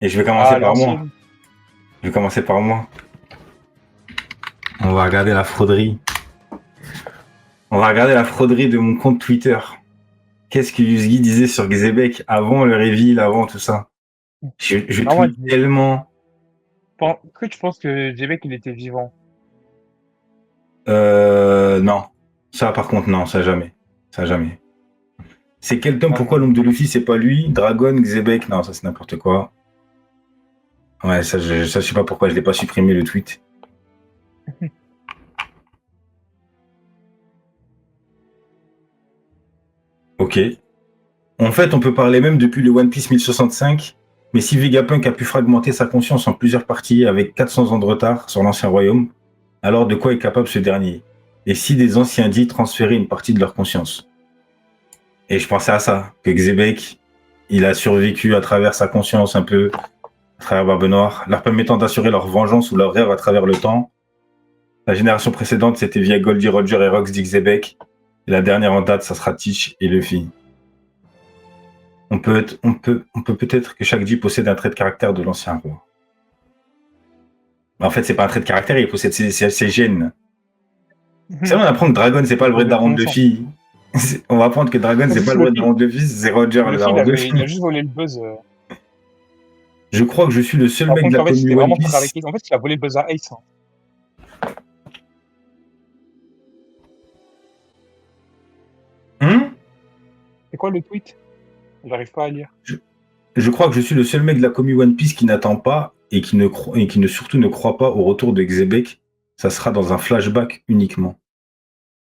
Et je vais commencer Ah, par moi. l'ancienne. Je vais commencer par moi. On va regarder la frauderie. On va regarder la frauderie de mon compte Twitter. Qu'est-ce que Yuzgi disait sur Xebec avant le reveal, avant tout ça? Je Non, moi, tweet tellement. que tu penses que Jebek, il était vivant? Non. Ça, par contre, non, ça jamais. Ça jamais. C'est quel tome? Ah Pourquoi non. l'ombre de Luffy, c'est pas lui? Dragon, Xebec, non, ça c'est n'importe quoi. Ouais, ça, je sais pas pourquoi je l'ai pas supprimé le tweet. Ok. En fait, on peut parler même depuis le One Piece 1065, mais si Vegapunk a pu fragmenter sa conscience en plusieurs parties avec 400 ans de retard sur l'ancien royaume, alors de quoi est capable ce dernier? Et si des anciens dits transféraient une partie de leur conscience? Et je pensais à ça, que Xebec, il a survécu à travers sa conscience un peu, à travers Barbe Noire, leur permettant d'assurer leur vengeance ou leur rêve à travers le temps. La génération précédente, c'était via Goldie Roger et Rox Xebec. Et la dernière en date, ça sera Teach et Luffy. On peut peut-être que chaque G possède un trait de caractère de l'ancien roi. Mais en fait, c'est pas un trait de caractère, il possède ses gènes. C'est vrai, on apprend que Dragon, c'est pas le vrai Mauvais daron de connaissance. Luffy. On va apprendre que Dragon, c'est pas le vrai daron de Luffy, c'est Roger, le Luffy, daron de Luffy. il a juste volé le buzz. Je crois que je suis le seul Par mec de contre, la en fait, commu c'était One vraiment frère Piece. avec Ace. En fait, il a volé le buzz à Ace, hein. Hum C'est quoi le tweet? J'arrive pas à lire. je crois que je suis le seul mec de la commu One Piece qui n'attend pas et qui surtout ne croit pas au retour de Xebec. Ça sera dans un flashback uniquement.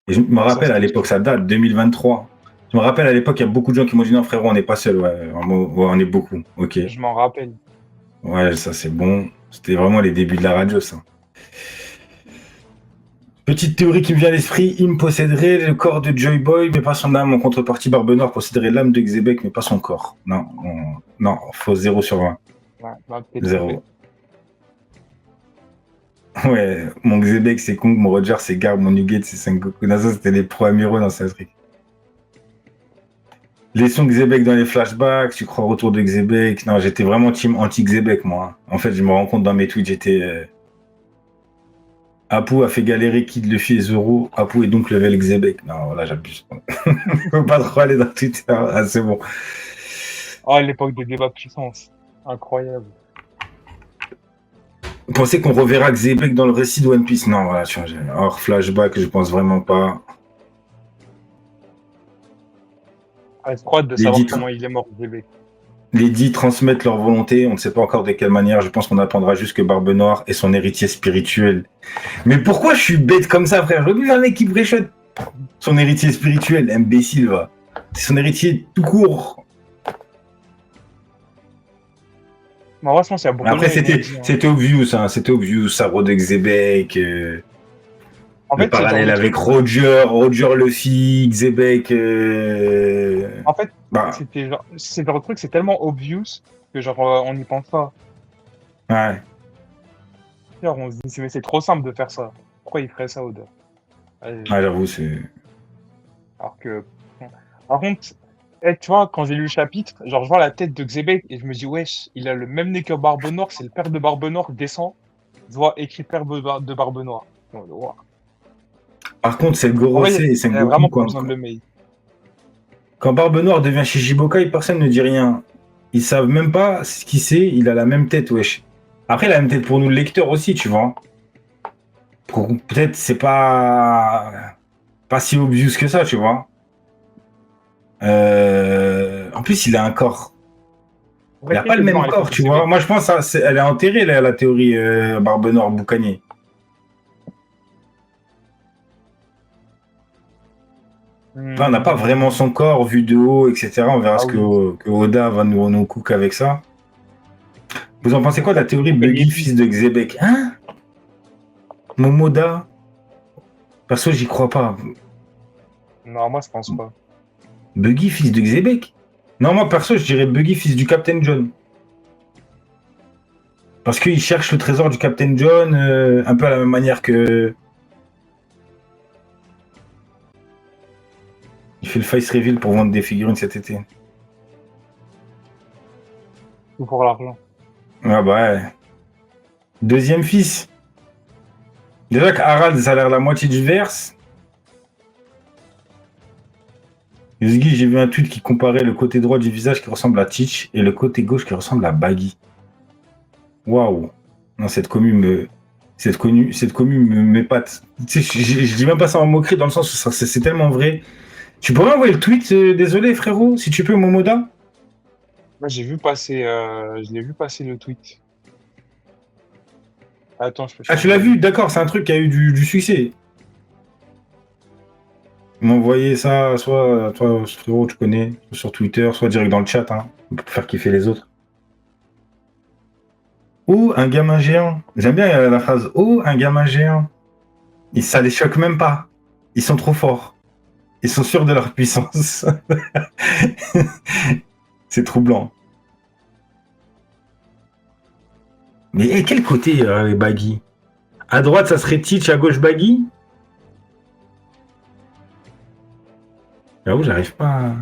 Et je me Ah, ça, rappelle à c'était l'époque, sûr. ça date, 2023. Je me rappelle à l'époque, il y a beaucoup de gens qui m'ont dit non, frérot, on n'est pas seul. Ouais, on est beaucoup. Ok. Je m'en rappelle. Ouais, ça c'est bon. C'était vraiment les débuts de la radio, ça. Petite théorie qui me vient à l'esprit, il posséderait le corps de Joy Boy, mais pas son âme. En contrepartie, Barbe Noire posséderait l'âme de Xebec, mais pas son corps. Non, non, faut 0 sur 20. Ouais, bah, t'es trompé. 0. Ouais, mon Xebec c'est Kong, mon Roger c'est Garb, mon Nugget c'est Sengoku. Non, ça c'était les pro amiraux dans cette truc. Laissons Xebec dans les flashbacks, tu crois au retour de Xebec. Non, j'étais vraiment team anti-Xebec, moi. En fait, je me rends compte dans mes tweets, j'étais. Apu a fait galérer Kid, Luffy et Zoro. Apu est donc level Xebec. Non, voilà, j'abuse. Faut pas trop aller dans Twitter. Ah, c'est bon. Oh, l'époque des débats de puissance. Incroyable. Vous pensez qu'on reverra Xebec dans le récit de One Piece? Non, voilà, tu vois, hors flashback, je pense vraiment pas. Ah, c'est trop hâte de Les savoir dits, comment il est mort, Jebek. les dits transmettent leur volonté, on ne sait pas encore de quelle manière. Je pense qu'on apprendra juste que Barbe Noire est son héritier spirituel. Mais pourquoi je suis bête comme ça, frère? Je veux un mec qui bréchote son héritier spirituel, imbécile, va. C'est son héritier tout court. Mais en vrai, je pense qu'il y a Mais beaucoup de après, gens qui m'ont dit, hein. c'était obvious, hein. C'était obvious, Saro de Xebec, En le fait, c'est le genre parallèle de truc. avec Roger Luffy, Xebec. En fait, Bah, c'est le genre de truc, c'est tellement obvious que genre, on n'y pense pas. ouais, Genre, on se dit, mais c'est trop simple de faire ça. Pourquoi il ferait ça, Oda? ouais, j'avoue, c'est. Alors que, par contre, tu vois, quand j'ai lu le chapitre, genre, je vois la tête de Xebec et je me dis, wesh, il a le même nez que Barbe Noire, c'est le père de Barbe Noire, descend, je vois écrit père de Barbe Noire. Wow. Par contre, c'est le En vrai, Gorosei et il y a Sengoku vraiment pas quand, besoin de le mail. quand Barbe Noire devient Shichibukai, personne ne dit rien. Ils savent même pas ce qu'il sait, il a la même tête, wesh. Après, il a la même tête pour nous, le lecteur aussi, tu vois. Peut-être c'est pas si obvious que ça, tu vois. En plus, il a un corps. En Il fait, a qui pas le était vivant même à l'époque corps, de tu vois. Xebec? Moi, je pense elle est enterrée, la théorie Barbe Noire Boucanier. Là, on n'a pas vraiment Hmm. son corps vu de haut, etc. On verra Ah ce oui. que Oda va nous cook avec ça. Vous en pensez quoi de la théorie Peut-être Buggy, Yedi. fils de Xebec? Hein? Momoda? Perso, j'y crois pas. Non, moi, je pense pas. Buggy, fils de Xebec? Non, moi, perso, je dirais Buggy, fils du Captain John. Parce qu'il cherche le trésor du Captain John, un peu à la même manière que. Il fait le face reveal pour vendre des figurines cet été. Tout pour l'argent. Ah bah ouais. Deuxième fils. Déjà que Harald, ça a l'air la moitié du verse. Yuzgi, j'ai vu un tweet qui comparait le côté droit du visage qui ressemble à Teach et le côté gauche qui ressemble à Baggy. Waouh. Non, cette commune m'épate. Tu sais, je dis même pas ça en moquerie dans le sens où c'est tellement vrai. Tu pourrais envoyer le tweet, désolé frérot, si tu peux, Momoda. Moi, je l'ai vu passer le tweet. Attends, je Ah, tu l'as t'envoie. vu, d'accord, c'est un truc qui a eu du succès. M'envoyer ça, soit toi, frérot, tu connais, sur Twitter, soit direct dans le chat, hein, pour faire kiffer les autres. Oh, un gamin géant. J'aime bien la phrase oh, un gamin géant. Et ça les choque même pas. Ils sont trop forts. Ils sont sûrs de leur puissance. C'est troublant. Mais quel côté Baggy? À droite, ça serait Teach, à gauche, Baggy? J'avoue, j'arrive pas à...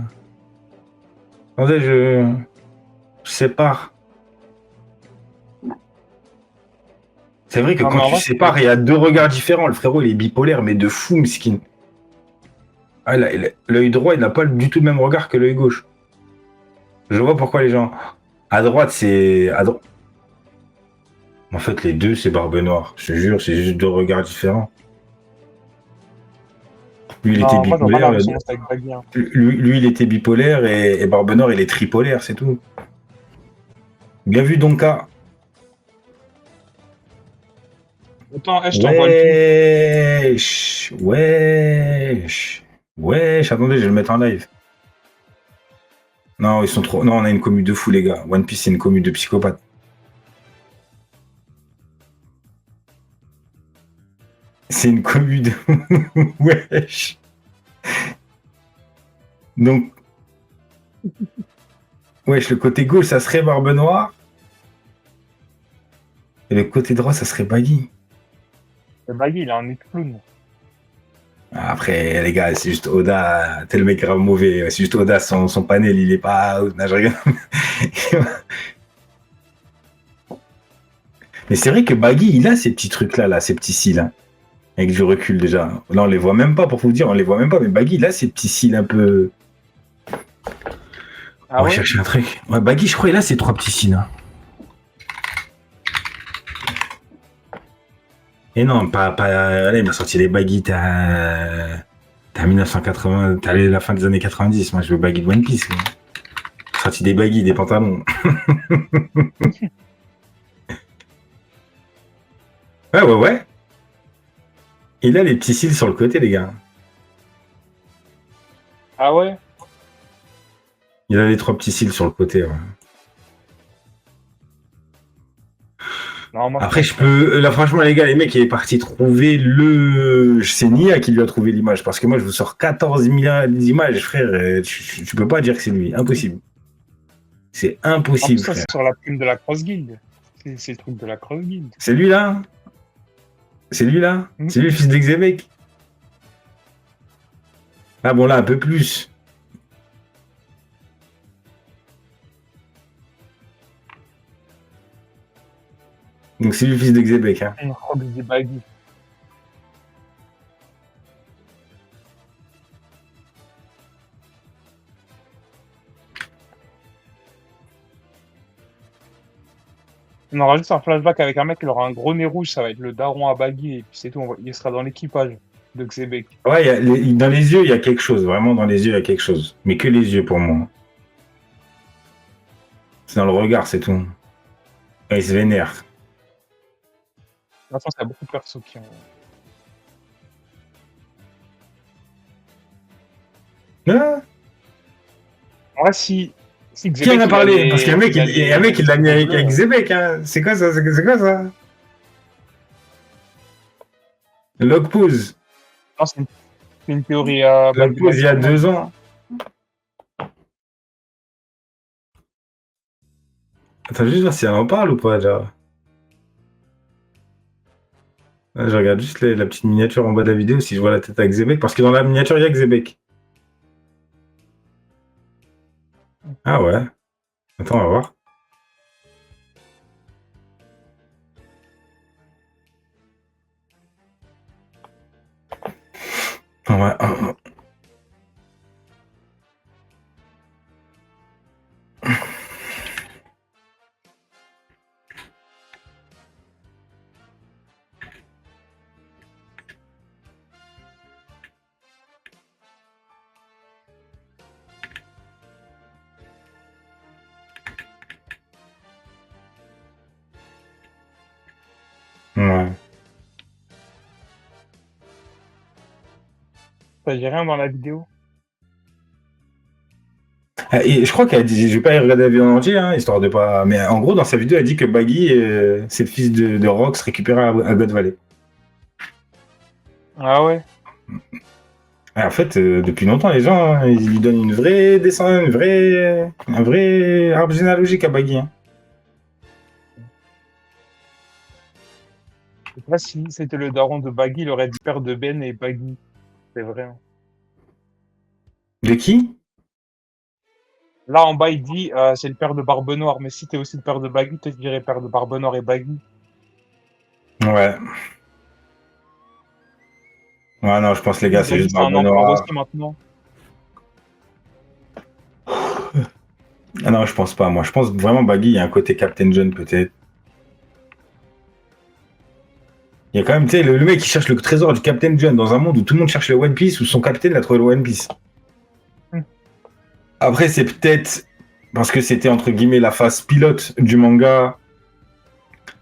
Attendez, je sépare. C'est vrai que Non, mais quand en tu vrai, sépares, il y a deux regards différents. Le frérot, il est bipolaire, mais de fou, miskin. Ah, l'œil droit, il n'a pas du tout le même regard que l'œil gauche. Je vois pourquoi les gens... À droite, c'est... En fait, les deux, c'est Barbe Noire. Je te jure, c'est juste deux regards différents. Lui, il était non, moi, je vois pas la bipolaire. ressemblance avec Baggy, hein. Lui, il était bipolaire et Barbe Noire, il est tripolaire, c'est tout. Bien vu, Donka. Attends, je t'envoie le tout. Wesh. Wesh. Wesh. Attendez, je vais le mettre en live. Non, ils sont trop. Non, on a une commu de fous, les gars. One Piece, c'est une commu de psychopathes. C'est une commu de. Wesh. Donc, wesh, le côté gauche, ça serait Barbe Noire. Et le côté droit, ça serait Baggy. Le Baggy, il a un nez de clown. Après, les gars, c'est juste Oda. Tel mec grave mauvais. C'est juste Oda, son panel, il est pas. Non, je rigole. Mais c'est vrai que Baggy, il a ces petits trucs-là, là, ces petits cils, hein, avec du recul déjà. Là, on les voit même pas, pour vous dire, on les voit même pas. Mais Baggy, il a ces petits cils un peu. On Ah va ouais? chercher un truc. Ouais, Baggy, je crois, il a ces trois petits cils. Hein. Et non, pas. Là, il m'a sorti les Baggy, t'as 1980, t'as la fin des années 90. Moi, je veux Baggy de One Piece. Moi. Sorti des Baggy, des pantalons. Ouais, ouais, ouais. Il a les petits cils sur le côté, les gars. Ah ouais? Il a les trois petits cils sur le côté. Ouais. Non, moi, je Après, pense je pas. peux. Là, franchement, les gars, les mecs, il est parti trouver le. C'est Nia qui lui a trouvé l'image. Parce que moi, je vous sors 14 milliards d'images, frère. Tu peux pas dire que c'est lui. Impossible. C'est En plus, impossible, ça, frère. c'est sur la plume de la Cross Guild. C'est le truc de la Cross Guild. C'est lui là. C'est lui là. Hmm. C'est lui le fils d'Exebec. Ah bon, là, un peu plus. Donc, c'est lui le fils d'Exebec. Hein. Une robe des Baggy. On aura juste un flashback avec un mec qui aura un gros nez rouge, ça va être le daron à Baggy, et puis c'est tout, il sera dans l'équipage de Xebec. Ouais, dans les yeux, il y a quelque chose. Vraiment, dans les yeux, il y a quelque chose. Mais que les yeux pour moi. C'est dans le regard, c'est tout. Quand il se vénère. De toute façon, il y a beaucoup de persos qui ont. Ah, En vrai, si qui en Xebec, a parlé? Parce qu'il y a un mec, il a il y a un mec qui l'a mis cheveux avec, bleus, avec Zebek. Hein. C'est quoi ça? C'est quoi ça? Log pause. non, c'est une théorie Log pause il y a Maximum. 2 ans. Attends, juste voir si elle en parle ou pas, déjà. Je regarde juste la petite miniature en bas de la vidéo si je vois la tête avec Zebek. Parce que dans la miniature, il y a Zebek. Ah ouais. Attends, on va voir. Ouais. Ouais. Ça dit rien dans la vidéo. Ah, et je crois qu'elle dit, je vais pas y regarder la vidéo en entier, hein, histoire de pas. Mais en gros, dans sa vidéo, elle dit que Baggy, c'est le fils de Rox récupéré à God Valley. Ah ouais. Ah, en fait, depuis longtemps, les gens, hein, ils lui donnent une vraie descendance, un vrai arbre généalogique à Baggy. Hein. Je sais pas si c'était le daron de Baggy, il aurait dit père de Ben et Baggy. C'est vrai. Hein. De qui? Là, en bas, il dit c'est le père de Barbe Noire. Mais si t'es aussi le père de Baggy, peut-être que je dirais père de Barbe Noire et Baggy. Ouais. Ouais, non, je pense, les gars, c'est Baggy, juste c'est un Barbe empereur Noire. aussi maintenant. Ah non, je pense pas, moi. Je pense vraiment Baggy, il y a un côté Captain John, peut-être. Il y a quand même, tu sais, le mec qui cherche le trésor du Captain John dans un monde où tout le monde cherche le One Piece, où son capitaine a trouvé le One Piece. Hmm. Après, c'est peut-être parce que c'était entre guillemets la phase pilote du manga.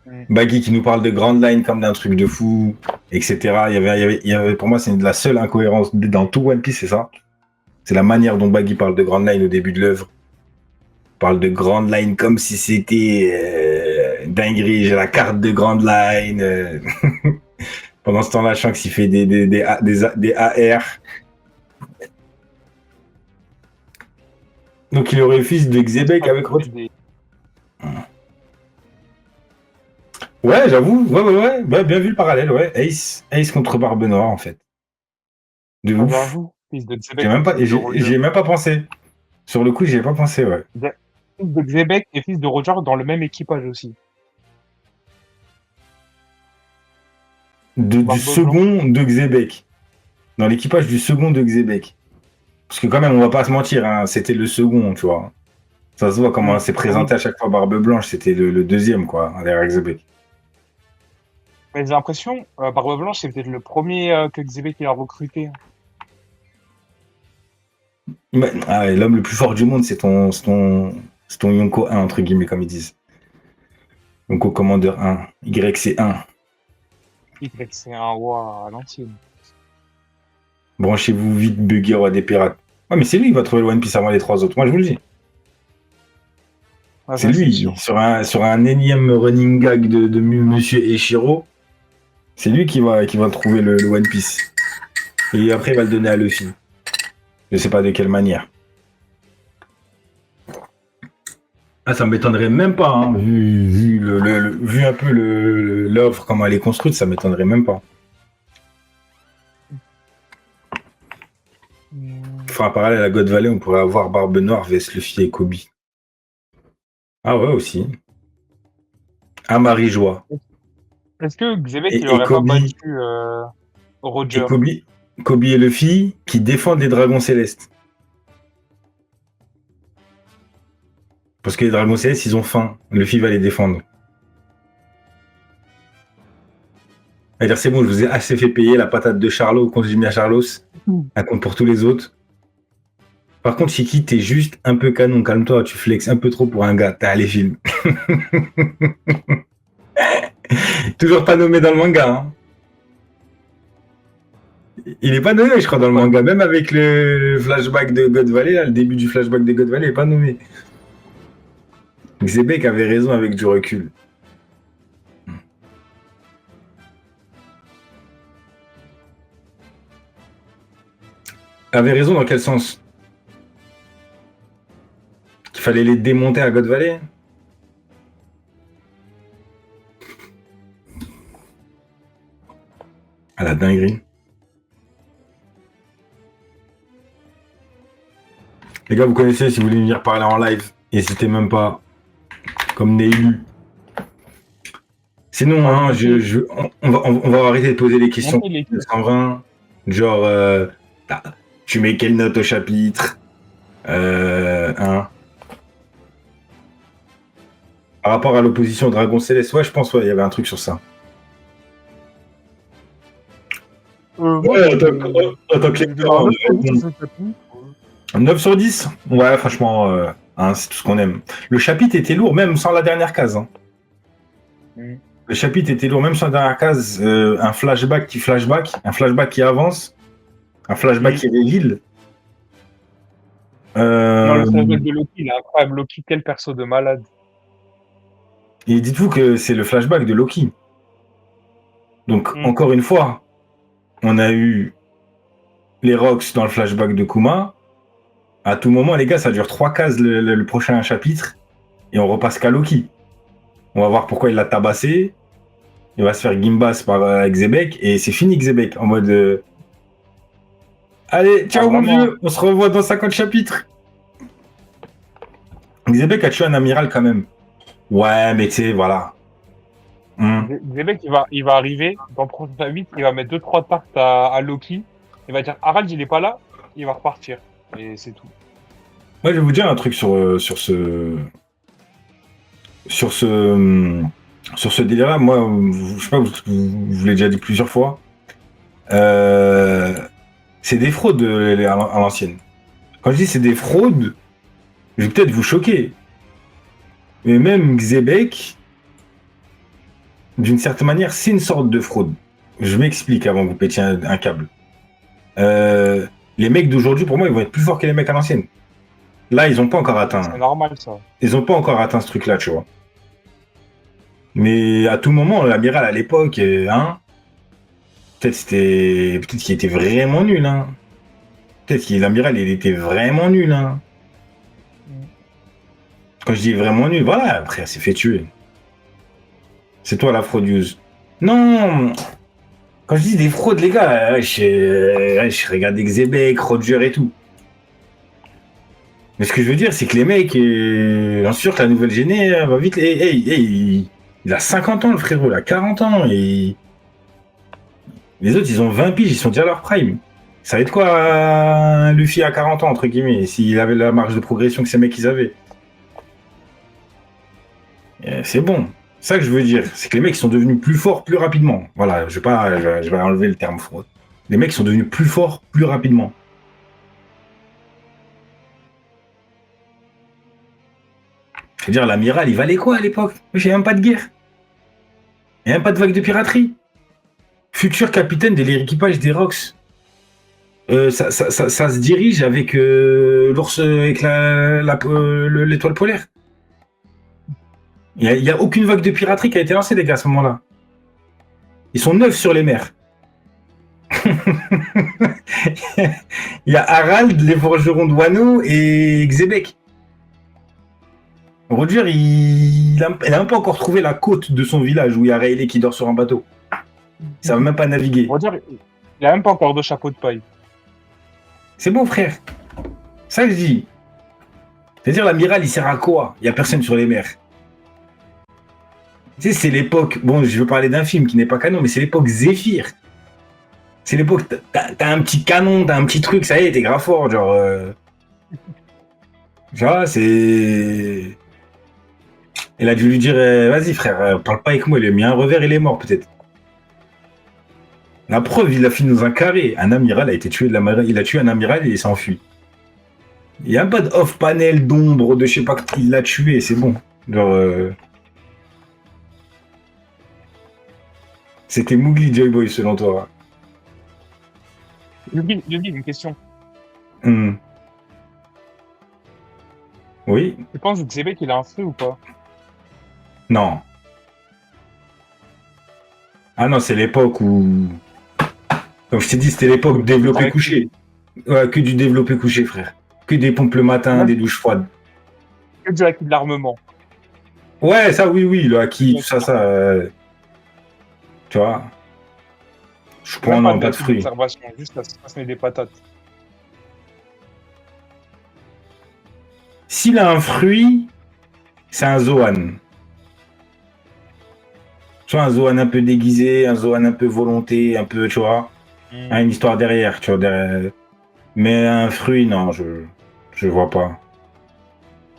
Hmm. Baggy qui nous parle de Grand Line comme d'un truc de fou, etc. Il y avait pour moi, c'est la seule incohérence dans tout One Piece, c'est ça. C'est la manière dont Baggy parle de Grand Line au début de l'œuvre. Il parle de Grand Line comme si c'était dinguerie. J'ai la carte de Grand Line. Pendant ce temps-là, Shanks il fait des AR. Donc il aurait le fils de Xebec Ah, avec il Roger. fait des- Ouais, j'avoue. Ouais, bien vu le parallèle, ouais. Ace contre Barbe Noire, en fait. De Ah, ouf. j'avoue. Fils de Xebec et fils de Roger. J'y ai même pas pensé. Sur le coup, j'y ai pas pensé, ouais. Fils de Xebec et fils de Roger dans le même équipage aussi. Du Barbe Blanc. second de Xebec. Dans l'équipage du second de Xebec. Parce que quand même, on va pas se mentir, hein, c'était le second, tu vois. Ça se voit comment c'est Ah oui. présenté à chaque fois Barbe Blanche, c'était le deuxième, quoi, derrière Xebec. Mais j'ai l'impression, Barbe Blanche, c'est peut-être le premier que Xebec il a recruté. Hein. Ah ouais, l'homme le plus fort du monde, c'est ton Yonko 1, entre guillemets, comme ils disent. Yonko Commander 1. YC1. C'est un roi à l'ancienne. Branchez-vous vite, Buggy, roi des pirates. Ouais, mais c'est lui qui va trouver le One Piece avant les trois autres. Moi, je vous le dis. Ah, C'est ça, c'est lui, sûr. sur un énième running gag de Monsieur Eshiro. C'est lui qui va trouver le One Piece. Et après, il va le donner à Luffy. Je sais pas de quelle manière. Ah, ça m'étonnerait même pas, hein, vu un peu l'œuvre, comment elle est construite, ça m'étonnerait même pas. Hmm. Enfin, un parallèle à God Valley, on pourrait avoir Barbe Noire vs Luffy et Kobe. Ah ouais, aussi. Amari Joie. Est-ce que Xebec, il Et aurait pas Kobe, battu et Roger? Kobe et Luffy qui défendent les dragons célestes. Parce que les dragons célestes, ils ont faim. Luffy va les défendre. C'est-à-dire, c'est bon, je vous ai assez fait payer la patate de Charlot qu'on j'ai mis à Charlos. Elle compte pour tous les autres. Par contre, Shiki, t'es juste un peu canon. Calme-toi, tu flexes un peu trop pour un gars. T'as les films. Toujours pas nommé dans le manga. Hein. Il est pas nommé, je crois, dans le Ouais. manga. Même avec le flashback de God Valley, là, le début du flashback de God Valley, il est pas nommé. Xebec avait raison avec du recul. Avait raison dans quel sens? Qu'il fallait les démonter à God Valley? À la dinguerie. Les gars, vous connaissez, si vous voulez venir parler en live, n'hésitez même pas. Comme Neilu. Sinon, Bah, hein, on va arrêter de poser des questions montez l'équipe. 120. Genre, ah, tu mets quelle note au chapitre? Hein. Par rapport à l'opposition Dragon Céleste, ouais, je pense ouais, il y avait un truc sur ça. Moi, Ouais, en tant que je vais donner lecteur, un 9 sur 10 à ce chapitre. 9 sur 10. Ouais, franchement, hein, c'est tout ce qu'on aime. Le chapitre était lourd, même sans la dernière case. Hein. Mm. Le chapitre était lourd, même sans la dernière case. Un flashback un flashback qui avance, un flashback Mm. qui reveal. Non, le Euh, flashback de Loki, il est incroyable. Loki, quel perso de malade. et dites-vous que c'est le flashback de Loki. Donc, Mm. encore une fois, on a eu les Rocks dans le flashback de Kuma. À tout moment, les gars, ça dure 3 cases le prochain chapitre. Et on repasse qu'à Loki. On va voir pourquoi il l'a tabassé. Il va se faire Gimbas par Xebec. Et c'est fini, Xebec. En mode. Allez, Ah, ciao, mon vraiment. vieux. On se revoit dans 50 chapitres. Xebec a tué un amiral quand même. Ouais, mais tu sais, voilà. Zebek, il va arriver dans le prochain chapitre, il va mettre 2-3 tartes à Loki. Il va dire Harald, il est pas là, il va repartir. Et c'est tout. Moi, je vais vous dire un truc sur ce, sur ce délire-là. Moi, je sais pas, vous l'avez déjà dit plusieurs fois. C'est des fraudes à l'ancienne. Quand je dis c'est des fraudes, je vais peut-être vous choquer. Mais même Xebec, d'une certaine manière, c'est une sorte de fraude. Je m'explique avant que vous pétiez un câble. Les mecs d'aujourd'hui, pour moi, ils vont être plus forts que les mecs à l'ancienne. Là, ils n'ont pas encore atteint. C'est normal, ça. Ils n'ont pas encore atteint ce truc-là, tu vois. Mais à tout moment, l'amiral à l'époque, hein, peut-être qu'il était vraiment nul, hein. Peut-être que l'amiral, il était vraiment nul, hein. Quand je dis vraiment nul, voilà, après, elle s'est fait tuer. C'est toi la fraudieuse. Non, quand je dis des fraudes, les gars, je regarde Xebec, Roger et tout. Mais ce que je veux dire, c'est que les mecs, bien sûr que la nouvelle géné va vite. Il a 50 ans, le frérot, il a 40 ans. Et les autres, ils ont 20 piges, ils sont déjà à leur prime. Ça va être quoi, Luffy à 40 ans, entre guillemets, s'il avait la marge de progression que ces mecs, ils avaient. C'est bon. C'est ça que je veux dire. C'est que les mecs sont devenus plus forts plus rapidement. Voilà, je vais enlever le terme fraude. Les mecs sont devenus plus forts plus rapidement. Je veux dire, l'amiral, il valait quoi à l'époque? Il n'y a même pas de guerre. Il n'y a même pas de vague de piraterie. Futur capitaine de l'équipage des Rocks. Ça se dirige avec l'ours, avec l'étoile polaire. Il n'y a aucune vague de piraterie qui a été lancée, les gars, à ce moment-là. Ils sont 9 sur les mers. Il y a Harald, les forgerons de Wano et Xebec. Roger, il a même pas encore trouvé la côte de son village où il y a Rayleigh qui dort sur un bateau. Ça va même pas naviguer. On va dire, il a même pas encore de chapeau de paille. C'est bon, frère. Ça que je dis. C'est-à-dire, l'amiral, il sert à quoi? Il n'y a personne sur les mers. Tu sais, c'est l'époque. Bon, je veux parler d'un film qui n'est pas canon, mais c'est l'époque Zéphyr. C'est l'époque. T'as un petit canon, t'as un petit truc, ça y est, t'es grave fort. Genre. Tu vois, c'est. Il a dû lui dire vas-y, frère, parle pas avec moi. Il a mis un revers, il est mort, peut-être. La preuve, il a fini dans un carré. Un amiral a été tué de la marée. Il a tué un amiral et il s'est enfui. Il n'y a pas de off-panel d'ombre de je sais pas qui l'a tué, c'est bon. Genre. C'était Mowgli Joy Boy selon toi. Je dis une question. Oui. Tu penses que Zebek, il a un feu ou pas? Non. Ah non, c'est l'époque où. Comme je t'ai dit, c'était l'époque développé couché. Ouais, que du développé couché, frère. Que des pompes le matin, des douches froides. Que du acquis de l'armement. Ouais, ça, oui, le acquis, tout ça. Tu vois. Je prends un pas de fruits. Juste à se mettre des patates. S'il a un fruit, c'est un Zoan. Soit un Zoan un peu déguisé, un Zoan un peu volonté, un peu, tu vois. a une histoire derrière, tu vois. Mais un fruit, non, je vois pas.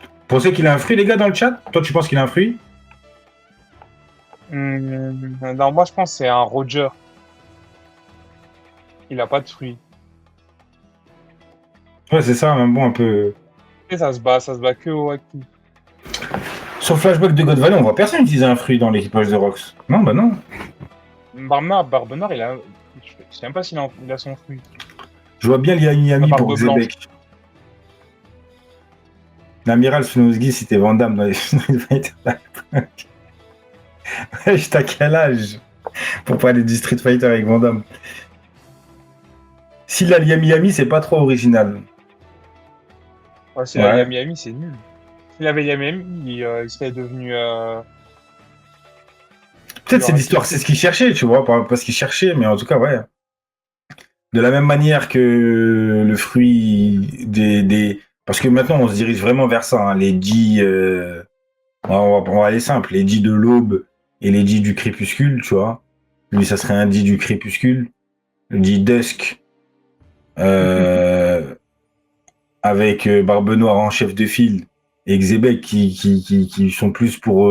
Vous pensez qu'il a un fruit, les gars, dans le chat? Toi, tu penses qu'il a un fruit? Non, moi, je pense que c'est un Roger. Il a pas de fruits. Ouais, c'est ça, même bon, un peu. Et ça se bat que au Wacky. Sur le flashback de God Valley, on voit personne utiliser un fruit dans l'équipage de Rox. Non, bah non. Barbenard, je sais même pas il a son fruit. Je vois bien La Miami pour barbe blanche. Xebec. L'amiral Snowsgy, c'était Vandame dans les Street Fighter. Wesh, t'as quel âge pour parler du Street Fighter avec Vandame? S'il a Miami, c'est pas trop original. Ouais, s'il a Ouais. Miami, c'est nul. S'il avait Miami, il serait devenu. Peut-être Il c'est aurait tout l'histoire, c'est pris. ce qu'il cherchait, tu vois, pas ce qu'il cherchait, mais en tout cas, ouais. De la même manière que le fruit Parce que maintenant, on se dirige vraiment vers ça, hein, les dits... on va aller simple, les dits de l'aube et les dits du crépuscule, tu vois. Lui, ça serait un dit du crépuscule. Le dit dusk, euh, avec Barbe Noire en chef de file et Xebec qui sont plus pour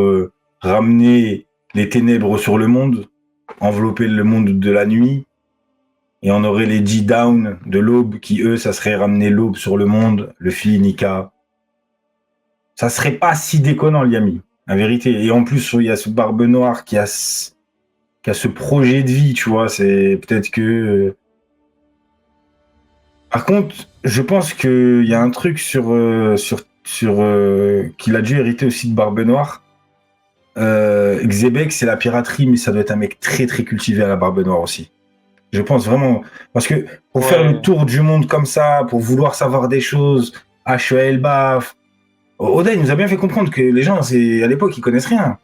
ramener les ténèbres sur le monde, envelopper le monde de la nuit. Et on aurait les D-Down de l'aube qui, eux, ça serait ramener l'aube sur le monde, le Luffy, Nika. Ça serait pas si déconnant, Liami, la vérité. Et en plus, il y a ce Barbe Noire qui a ce projet de vie, tu vois. C'est peut-être que. Par contre, je pense qu'il y a un truc qu'il a dû hériter aussi de Barbe Noire. Xebec, c'est la piraterie, mais ça doit être un mec très très cultivé à la Barbe Noire aussi. Je pense vraiment. Parce que pour faire le Ouais. tour du monde comme ça, pour vouloir savoir des choses, H.E.A. Elbaf, Oda, il nous a bien fait comprendre que les gens, à l'époque, ils connaissent rien.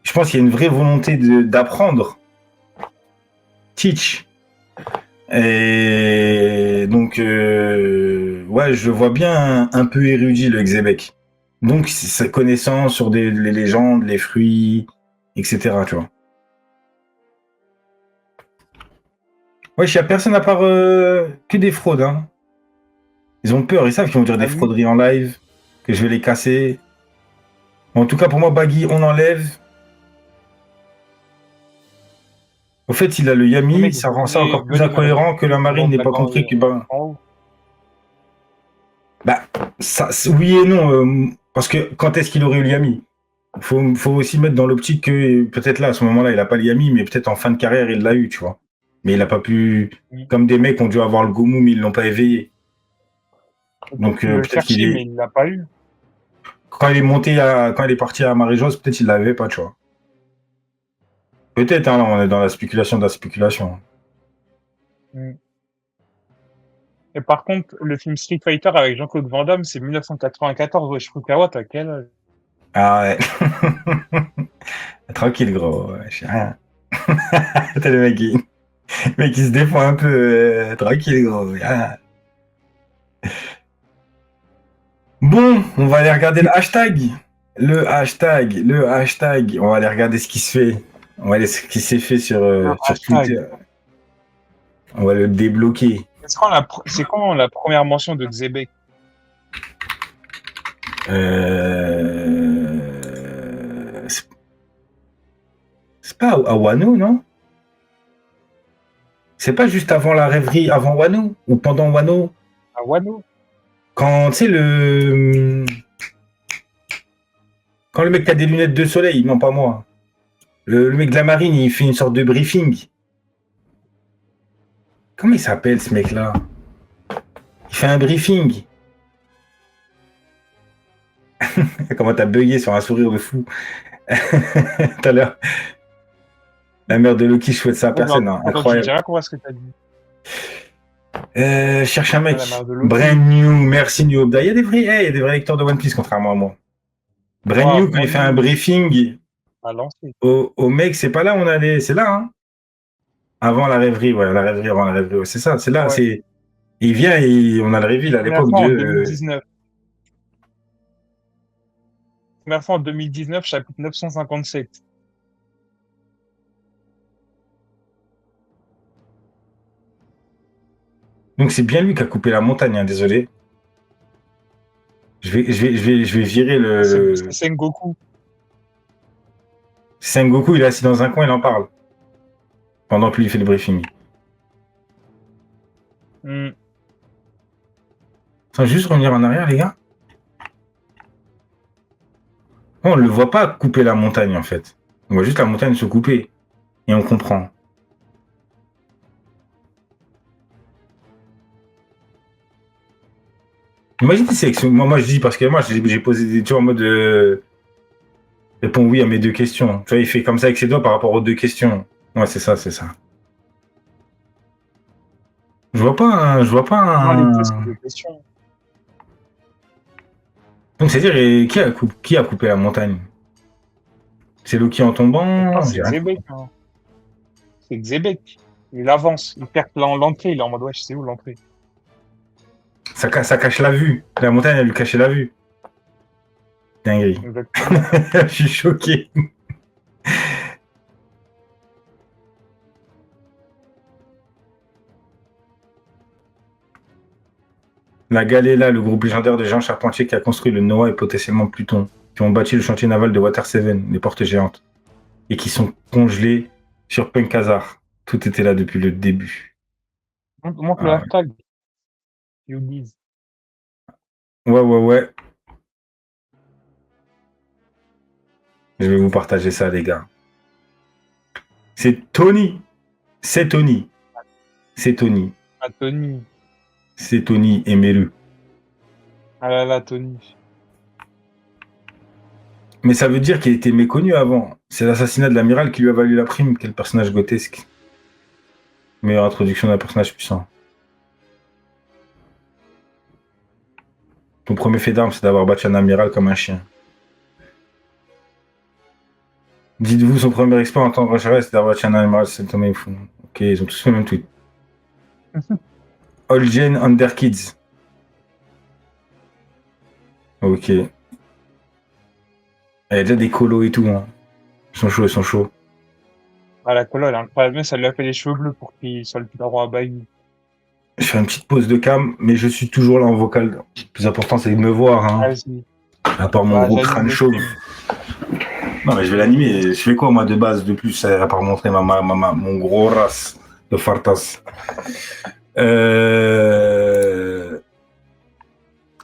Je pense qu'il y a une vraie volonté d'apprendre. Teach. Et donc, ouais, je vois bien un peu érudit le Xebec. Donc, sa connaissance sur les légendes, les fruits, etc. Tu vois. Ouais, il n'y a personne à part que des fraudes. Hein. Ils ont peur, ils savent qu'ils vont dire des Ami, frauderies en live, que je vais les casser. En tout cas, pour moi, Baggy, on enlève. Au fait, il a le le Yami, mec, ça rend ça encore plus venez Madame incohérent que la Fouquet, tout le marine monde n'ait pas d'accord compris que en haut. bah, ça, oui et non, parce que quand est-ce qu'il aurait eu le Yami? Faut aussi mettre dans l'optique que peut-être là, à ce moment-là, il a pas le Yami, mais peut-être en fin de carrière, il l'a eu, tu vois. Mais il a pas pu, Il comme des mecs ont dû avoir le Gomu, mais ils l'ont pas éveillé. il a Donc pu le peut-être qu'il chercher, mais est, il l'a pas eu. quand il est parti à Marie-Jose, peut-être il l'avait pas, tu vois. Peut-être, hein, là, on est dans la spéculation de la spéculation. Mm. Et par contre, le film Street Fighter avec Jean-Claude Van Damme, c'est 1994. Wesh, Fukawa, t'as quel âge? Ah ouais. Tranquille, gros. Ouais, je sais rien. T'as le mec qui se défend un peu. Tranquille, gros. Ah. Bon, on va aller regarder le hashtag. Le hashtag. On va aller regarder ce qui se fait. On va aller ce qui s'est fait Le sur hashtag. Twitter. On va le débloquer. C'est quand la première mention de Xebec? C'est pas à Wano, non? C'est pas juste avant la rêverie, avant Wano ou pendant Wano? À Wano? Quand, tu sais, quand le mec qui a des lunettes de soleil, non pas moi. Le mec de la marine, il fait une sorte de briefing. Comment il s'appelle ce mec-là? Il fait un briefing. Comment t'as bugué sur un sourire de fou tout à l'heure. La mère de Loki souhaite ça à Attends, personne, hein. attends, tu me Incroyable. diras quoi ce que t'as dit? Cherche un Ah, la mec. mère de Brand Loki. new, merci New Obda. Il y a des vrais lecteurs de One Piece, contrairement à moi. Brand Ouais, new, quand il Brand fait un New, briefing à lancer. au mec, c'est pas là où on allait, c'est là, hein. Avant la rêverie, ouais, la rêverie, avant la rêverie, ouais, c'est ça, c'est là, Ouais. c'est. Il vient et on a le reveal à Première l'époque fois de. en 2019. Première fois en 2019, chapitre 957. Donc c'est bien lui qui a coupé la montagne, hein, désolé. Je vais virer C'est le... Sengoku. Sengoku, il est assis dans un coin, il en parle. Pendant que lui, il fait le briefing. Hmm. Sans juste revenir en arrière, les gars. On ne le voit pas couper la montagne, en fait. On voit juste la montagne se couper. Et on comprend. Imagine si c'est... Moi, je dis, parce que moi, j'ai posé des tours en mode... Réponds oui à mes deux questions. Tu vois, il fait comme ça avec ses doigts par rapport aux deux questions. Ouais, c'est ça, c'est ça. Je vois pas Non, les deux, c'est un... des questions. Donc, c'est-à-dire, qui a coupé la montagne? C'est Loki en Je pense tombant? que c'est Xebec. Hein. C'est Xebec. Il avance. Il perd l'entrée. Il est en mode, ouais, je sais où l'entrée. Ça cache la vue. La montagne, elle lui cachait la vue. Dinguerie. Exactement. Je suis choqué. La Galéla, le groupe légendaire de Jean Charpentier qui a construit le Noah et potentiellement Pluton, qui ont bâti le chantier naval de Water Seven, les portes géantes, et qui sont congelés sur Penkazar. Tout était là depuis le début. Montre le Ah, hashtag. You disent. ouais. Je vais vous partager ça, les gars. C'est Tony. C'est Tony. C'est Tony. Ah, Tony. C'est Tony, aimez-le. Ah là là, Tony. Mais ça veut dire qu'il était méconnu avant. C'est l'assassinat de l'amiral qui lui a valu la prime. Quel personnage grotesque. Meilleure introduction d'un personnage puissant. Ton premier fait d'armes, c'est d'avoir battu un amiral comme un chien. Dites-vous, son premier exploit en tant que recherche, c'est d'avoir battu un amiral, c'est le Thomas fou. Ok, ils ont tous fait le même tweet. All Gen Under Kids. Ok. Il y a déjà des colos et tout. Hein. Ils sont chauds. Ah, la colle, elle est incroyable. Mais ça lui a fait les cheveux bleus pour qu'il soit le plus daron à bailler. Je fais une petite pause de cam, mais je suis toujours là en vocal. Le plus important, c'est de me voir. Hein. Vas-y. À part mon Bah, gros j'anime crâne le chauve. stream. Non, mais je vais l'animer. Je fais quoi, moi, de base, de plus, à part montrer mon gros race de fartas.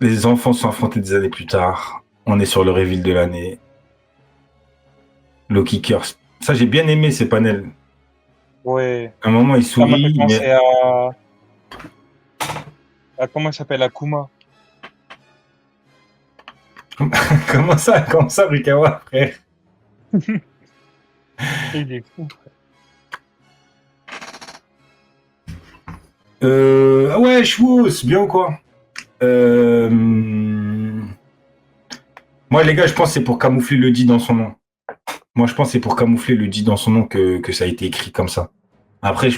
Les enfants sont affrontés des années plus tard. On est sur le reveal de l'année. Loki Curse. Ça, j'ai bien aimé ces panels. Ouais. À un moment, il Ça m'a fait sourit. penser à comment il s'appelle, Akuma. Comment ça, Rikawa, frère? Il est fou. Ah ouais, Schwooz, bien ou quoi? Moi, les gars, je pense que c'est pour camoufler le dit dans son nom. Moi, je pense que c'est pour camoufler le dit dans son nom que ça a été écrit comme ça. Après,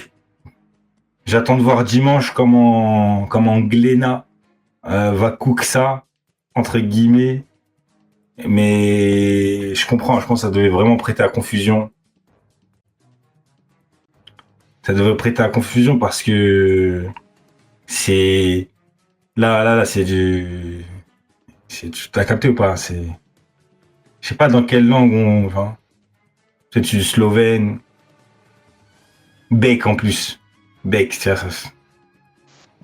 j'attends de voir dimanche comment Glénat va cook ça, entre guillemets. Mais je comprends, je pense que ça devait vraiment prêter à confusion. Ça devrait prêter à confusion parce que c'est... Là, c'est du... Tu t'as capté ou pas? C'est... Je sais pas dans quelle langue on... Enfin, c'est du slovène. Bec en plus. Bec, tu vois, ça.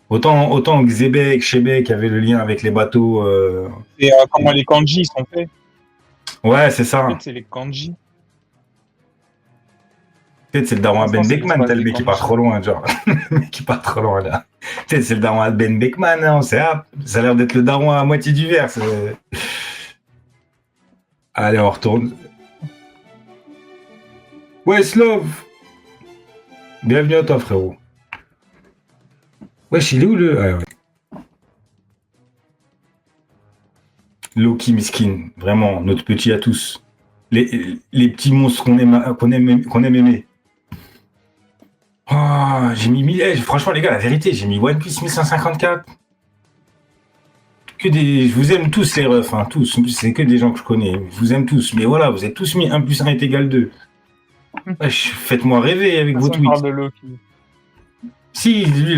Autant Xebec, Chebec avait le lien avec les bateaux. Et comment les kanji sont faits. Ouais, c'est En fait, ça. c'est les kanji. Peut-être c'est le daron à L'instant, Ben c'est Beckman, l'espace tel des mec qui part kanji. trop loin, genre. Le mec qui part trop loin, là. Peut-être c'est le daron à Ben Beckman, hein, on sait. Ah, ça a l'air d'être le daron à moitié du verre. Allez, on retourne. Westlove, bienvenue à toi, frérot. Wesh, il est où le... Ah, ouais. Loki Miskin, vraiment, notre petit à tous. Les petits monstres qu'on aime aimer. Oh, j'ai mis 1000. Franchement, les gars, la vérité, j'ai mis One Piece 1154. Je vous aime tous, les refs, hein, tous. En plus, c'est que des gens que je connais. Je vous aime tous. Mais voilà, vous êtes tous mis 1 plus 1 est égal 2. Wesh, faites-moi rêver avec vos Personne parle tweets. de Loki. Si, lui,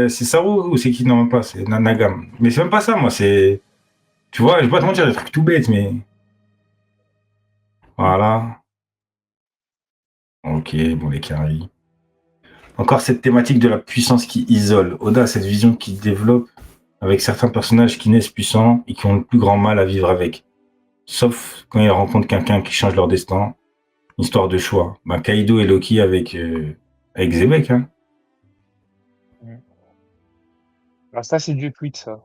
c'est Saru ou c'est qui? Non, même pas, c'est Nagam. Mais c'est même pas ça, moi, c'est. Tu vois, je vais pas te mentir, des trucs tout bêtes, mais. Voilà. Ok, bon, les carrés. Encore cette thématique de la puissance qui isole. Oda a cette vision qui développe avec certains personnages qui naissent puissants et qui ont le plus grand mal à vivre avec. Sauf quand ils rencontrent quelqu'un qui change leur destin. Histoire de choix. Ben, Kaido et Loki avec Zebek. Hein. Mm. Alors ça, c'est du tweet, ça.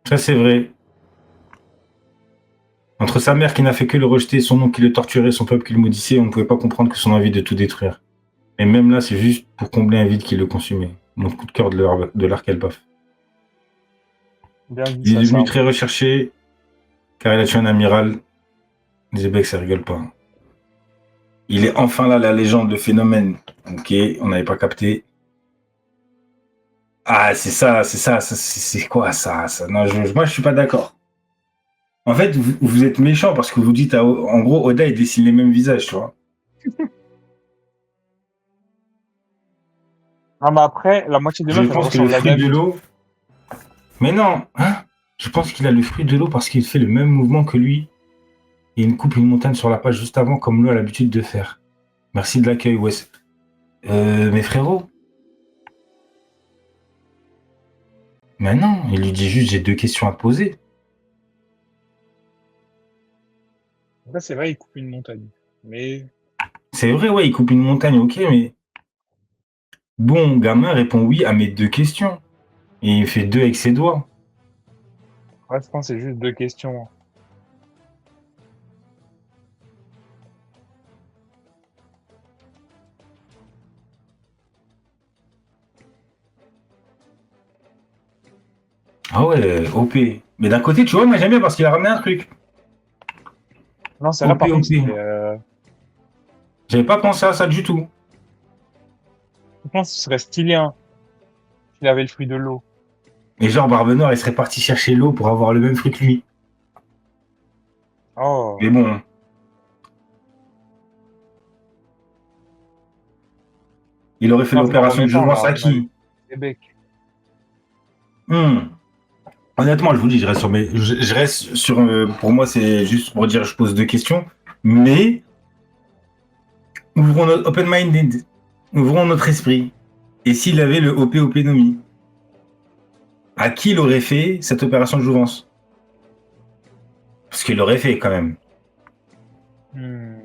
Ça, c'est vrai. Entre sa mère qui n'a fait que le rejeter, son oncle qui le torturait, son peuple qui le maudissait, on ne pouvait pas comprendre que son envie de tout détruire. Et même là, c'est juste pour combler un vide qui le consumait. Mon coup de cœur de l'arc Elbaf. Bien dit, Il est ça, devenu ça. très recherché car il a tué un amiral. Zebek, ça rigole pas. Il est enfin là, la légende, le phénomène. Ok, on n'avait pas capté. Ah, c'est quoi ça, Non, moi, je suis pas d'accord. En fait, vous êtes méchant parce que vous dites, en gros, Oda, il dessine les mêmes visages, tu vois. Ah, mais après, la moitié des Je meufs, elles pense que le ressemblent à fruit de Gabi. l'eau. Mais non, hein. Je pense qu'il a le fruit de l'eau parce qu'il fait le même mouvement que lui. Et il coupe une montagne sur la page juste avant, comme l'eau a l'habitude de faire. Merci de l'accueil, Wes. Mes frérots. Mais non, il lui dit juste, j'ai 2 questions à te poser. Là, c'est vrai, il coupe une montagne. Mais, C'est vrai, ouais, il coupe une montagne, ok, mais bon, gamin répond oui à mes 2 questions. Et il fait 2 avec ses doigts. ouais, je pense que c'est juste deux questions. Ah ouais, OP. Mais d'un côté, tu vois, moi j'aime bien parce qu'il a ramené un truc. Non, celle-là, OP, par contre, OP. c'était, J'avais pas pensé à ça du tout. je pense que ce serait stylé, hein, s'il avait le fruit de l'eau. Et genre, Barbe Noire, il serait parti chercher l'eau pour avoir le même fruit que lui. Mais Oh, bon, il aurait fait non, je leur l'opération remets de pas, jouvence à on a eu qui? des becs. Hmm. Honnêtement, je vous dis, je reste sur. Pour moi, c'est juste pour dire, je pose 2 questions. Mais ouvrons notre open-minded. Ouvrons notre esprit. Et s'il avait le OP Nomi, à qui il aurait fait cette opération de jouvence? Parce qu'il l'aurait fait quand même. Hmm.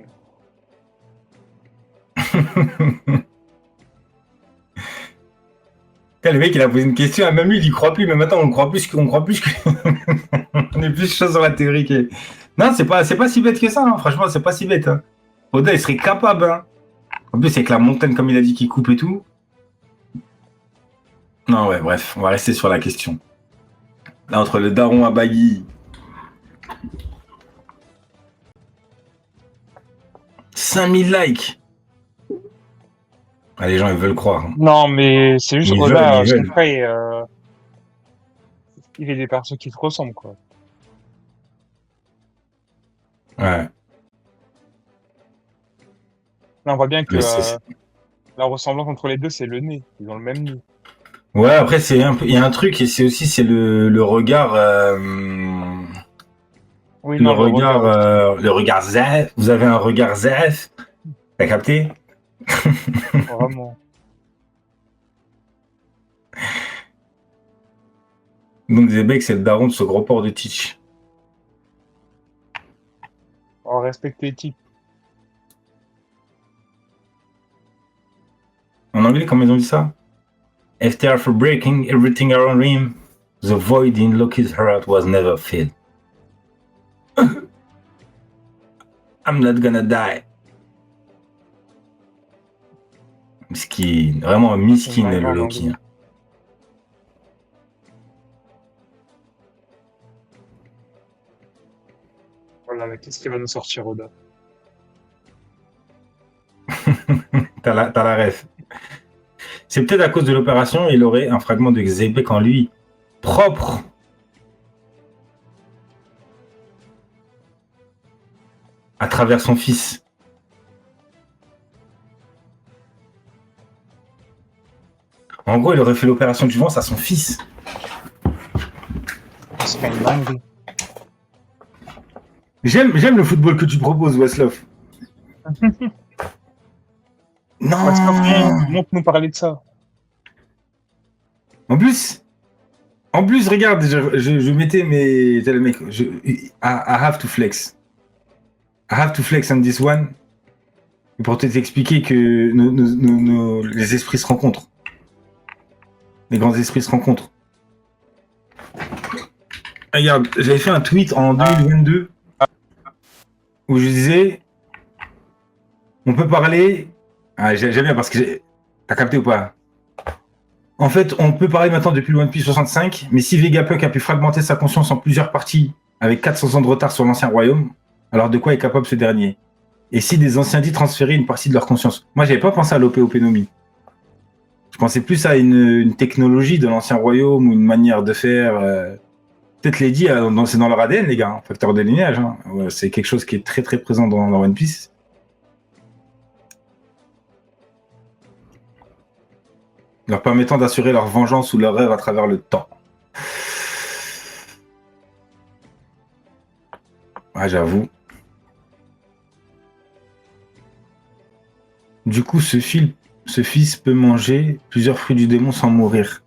Le mec, il a posé une question, à même lui, il y croit plus. Mais maintenant, on croit plus qu'on croit plus que. On est plus chaud sur la théorie que. Non, c'est pas si bête que ça. Hein. Franchement, c'est pas si bête. Hein. Oda, il serait capable. Hein. En plus, avec la montagne, comme il a dit, qu'il coupe et tout. Non, ouais, bref, on va rester sur la question. Là, entre le daron à Bagui, 5000 likes. Ah, les gens, ils veulent croire. Hein. Non, mais c'est juste Ils veulent, Oda, ils à chaque veulent. fois, il fait des persos qui se ressemblent, quoi. Ouais. Là, on voit bien que Mais c'est- la ressemblance entre les deux, c'est le nez. Ils ont le même nez. Ouais, après, il y a un truc, et c'est le regard. Oui, non, le regard aussi. Le regard Zef. Vous avez un regard Zef. T'as capté? Vraiment. Donc, Zebek, c'est le daron de ce gros port de Teach. On respecte l'éthique. En anglais, comment ils ont dit ça? After for breaking everything around him, the void in Loki's heart was never filled. I'm not gonna die. Miskin, vraiment C'est miskin dingue le en Loki. anglais. Hein. Voilà, mais qu'est-ce qui va nous sortir, Oda? T'as la ref. C'est peut-être à cause de l'opération, il aurait un fragment de Xebek en lui, propre à travers son fils. En gros, il aurait fait l'opération de jouvence à son fils. C'est pas une dinguerie. J'aime le football que tu proposes, Westloff. Non. Montre-nous parler de ça. En plus, regarde, je mettais mes... Tel mec, I have to flex. I have to flex on this one. Pour t'expliquer que les esprits se rencontrent. Les grands esprits se rencontrent. Regarde, j'avais fait un tweet en 2022 où je disais on peut parler. Ah, j'aime bien parce que t'as capté ou pas? En fait, on peut parler maintenant depuis le One Piece 65, mais si Vegapunk a pu fragmenter sa conscience en plusieurs parties avec 400 ans de retard sur l'ancien royaume, alors de quoi est capable ce dernier? Et si des anciens dits transféraient une partie de leur conscience? Moi, j'avais pas pensé à l'Opénomi. Je pensais plus à une technologie de l'ancien royaume ou une manière de faire. Peut-être les dits, c'est dans leur ADN, les gars, facteur de lignage. Hein. Ouais, c'est quelque chose qui est très très présent dans One Piece. Leur permettant d'assurer leur vengeance ou leur rêve à travers le temps. Ah, j'avoue. Du coup, ce fils peut manger plusieurs fruits du démon sans mourir.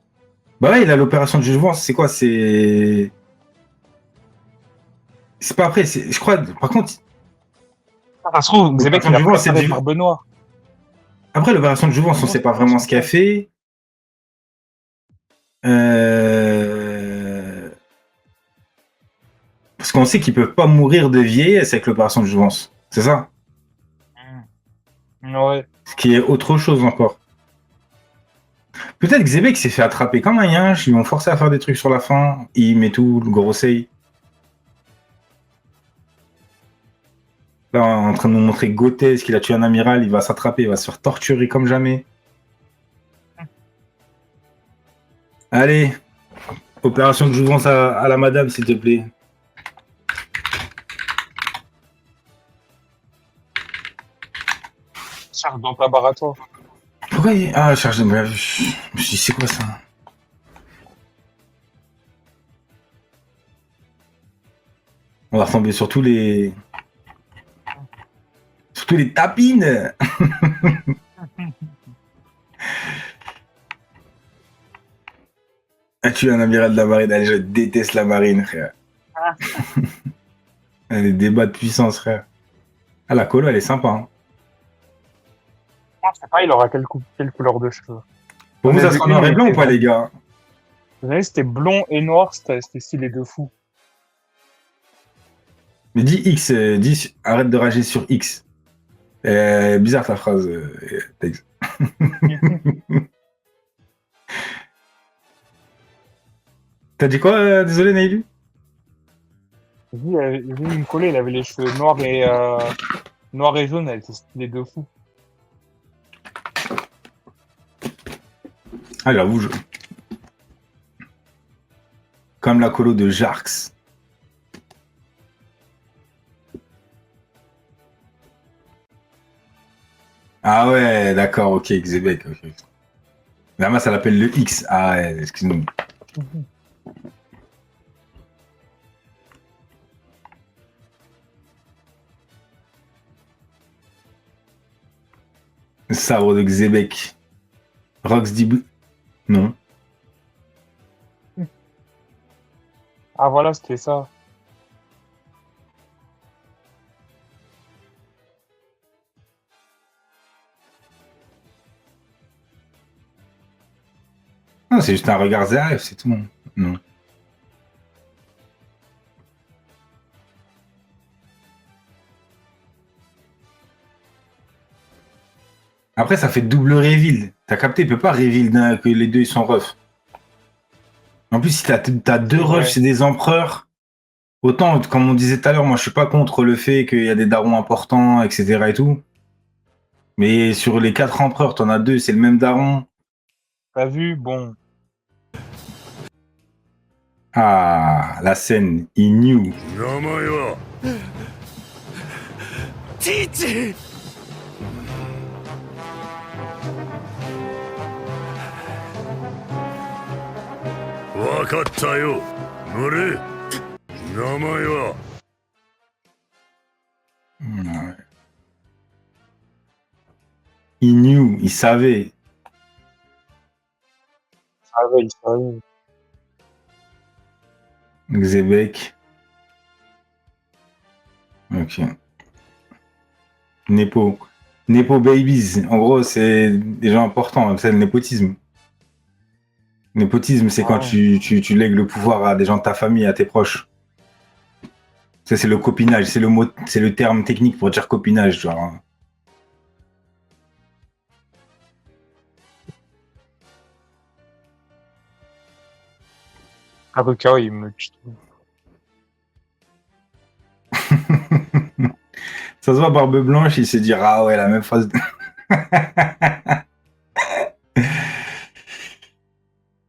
Bah ouais, il a l'opération de jouvence. C'est quoi? C'est pas après. Je crois. Par contre. Ça se trouve, Xebec, il a préparé par Benoît. Après, l'opération de jouvence, on sait pas vraiment ce qu'il a fait. Parce qu'on sait qu'ils peuvent pas mourir de vieillesse avec l'opération de jouvence. C'est ça? Ouais. Ce qui est autre chose encore. Peut-être que Xebec s'est fait attraper comme un yinche, ils l'ont forcé à faire des trucs sur la fin, il met tout, le Gorosei. Là, en train de nous montrer Gothès, qu'il a tué un amiral, il va s'attraper, il va se faire torturer comme jamais. Allez, opération de jouvence à la madame, s'il te plaît. Charge dans ta barre à toi. Pourquoi il... Ah, charge de... Je me suis dit, c'est quoi ça? On va retomber sur tous les... Surtout les tapines. Ah, tu es un amiral de la marine. Allez, je déteste la marine, frère. Les débats de puissance, frère. Ah, la colo, elle est sympa. Hein. Je sais pas, il aura quelle couleur de cheveux. Pour vous, ça sera noir et blanc ou pas, les gars? Vous savez, c'était blond et noir, c'était stylé de fou. Mais dis X, dis arrête de rager sur X. Bizarre ta phrase, Tex. T'as dit quoi, désolé, Naïlu? J'ai vu une collée, il avait les cheveux noirs et jaunes, elle était stylée de fou. Ah, j'avoue, comme la colo de Jarx. Ah ouais, d'accord, ok, Xebec. Okay. Là, ça l'appelle le X. Ah ouais, excuse-nous. Le sabre de Xebec. Rox dit... Non. Ah voilà, c'était ça. Non, c'est juste un regard ZRF, c'est tout. Non. Après, ça fait double reveal. T'as capté, il peut pas reveal que les deux ils sont refs. En plus, si t'as deux refs, c'est des empereurs. Autant, comme on disait tout à l'heure, moi je suis pas contre le fait qu'il y a des darons importants, etc. et tout. Mais sur les 4 empereurs, t'en as 2, c'est le même daron. T'as vu? Bon. Ah, la scène, il knew. わかったよ。乗れ。名前は Ouais. Il knew, il savait. Il savait. Xebec. Ok. Nepo. Nepo babies. En gros, c'est des gens importants. C'est le népotisme. Népotisme, c'est quand Ah, tu lègues le pouvoir à des gens de ta famille, à tes proches. Ça, c'est le copinage. C'est le mot, c'est le terme technique pour dire copinage, genre. Haruka, il me tue. Ça se voit, barbe blanche, il se dit ah ouais, la même phrase.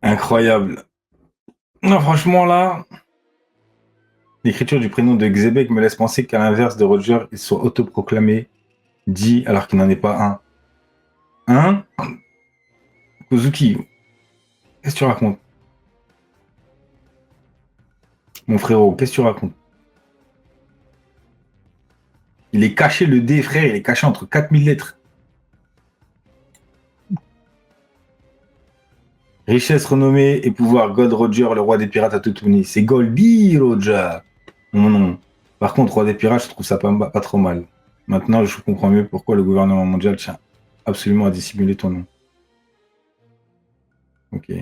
Incroyable. Non, franchement, là, l'écriture du prénom de Xebec me laisse penser qu'à l'inverse de Roger, il soit autoproclamé dit alors qu'il n'en est pas un. Hein? Kozuki, qu'est-ce que tu racontes? Mon frérot, qu'est-ce que tu racontes? Il est caché, le D, frère, il est caché entre 4000 lettres. Richesse, renommée et pouvoir, Gold Roger, le roi des pirates à tout tourner. C'est Goldie Roger. Mon nom. Par contre, roi des pirates, je trouve ça pas trop mal. Maintenant, je comprends mieux pourquoi le gouvernement mondial tient absolument à dissimuler ton nom. Ok.